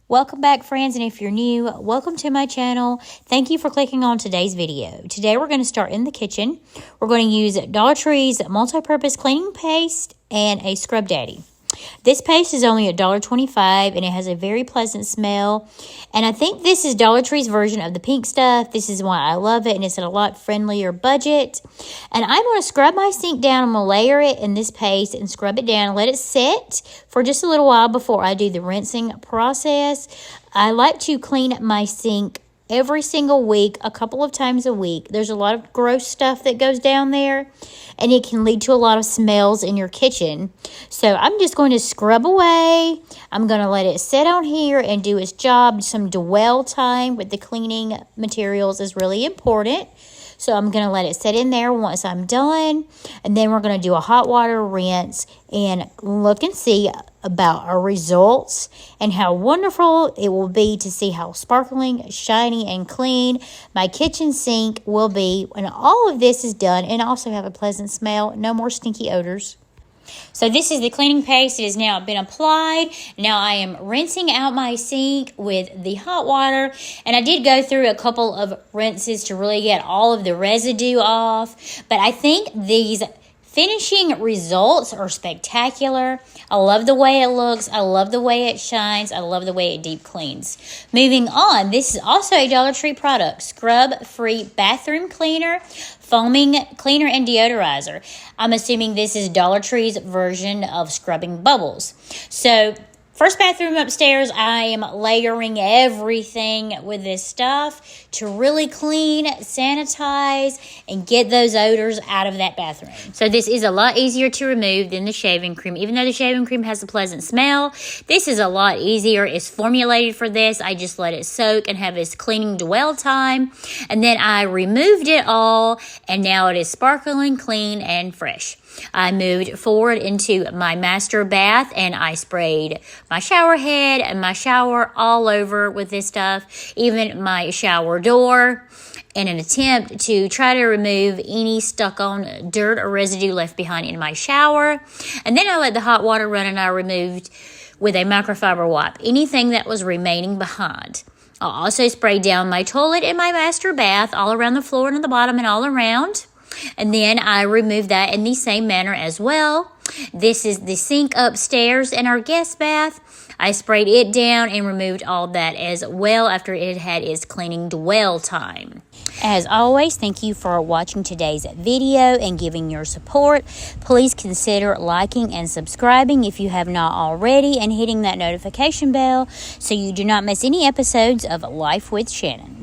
Welcome back, friends, and if you're new, welcome to my channel. Thank you for clicking on today's video. Today we're going to start in the kitchen. We're going to use Dollar Tree's multi-purpose cleaning paste and a Scrub Daddy. This paste is only $1.25 and it has a very pleasant smell. And I think this is Dollar Tree's version of the pink stuff. This is why I love it, and it's at a lot friendlier budget. And I'm going to scrub my sink down. I'm going to layer it in this paste and scrub it down and let it sit for just a little while before I do the rinsing process. I like to clean my sink every single week, a couple of times a week. There's a lot of gross stuff that goes down there, and it can lead to a lot of smells in your kitchen. So I'm just going to scrub away. I'm going to let it sit on here and do its job. Some dwell time with the cleaning materials is really important. So I'm going to let it sit in there once I'm done. And then we're going to do a hot water rinse and look and see about our results and how wonderful it will be to see how sparkling, shiny, and clean my kitchen sink will be when all of this is done, and also have a pleasant smell. No more stinky odors. So this is the cleaning paste. It has now been applied. Now I am rinsing out my sink with the hot water. And I did go through a couple of rinses to really get all of the residue off. But I think these finishing results are spectacular. I love the way it looks. I love the way it shines. I love the way it deep cleans. Moving on, this is also a Dollar Tree product. Scrub-free bathroom cleaner, foaming cleaner, and deodorizer. I'm assuming this is Dollar Tree's version of scrubbing bubbles. So first bathroom upstairs, I am layering everything with this stuff to really clean, sanitize, and get those odors out of that bathroom. So this is a lot easier to remove than the shaving cream. Even though the shaving cream has a pleasant smell, this is a lot easier. It's formulated for this. I just let it soak and have its cleaning dwell time. And then I removed it all, and now it is sparkling, clean, and fresh. I moved forward into my master bath, and I sprayed my shower head and my shower all over with this stuff, even my shower door, in an attempt to try to remove any stuck-on dirt or residue left behind in my shower. And then I let the hot water run, and I removed with a microfiber wipe anything that was remaining behind. I'll also spray down my toilet and my master bath all around the floor and the bottom and all around. And then I removed that in the same manner as well. This is the sink upstairs in our guest bath. I sprayed it down and removed all that as well after it had its cleaning dwell time. As always, thank you for watching today's video and giving your support. Please consider liking and subscribing if you have not already, and hitting that notification bell so you do not miss any episodes of Life with Shannon.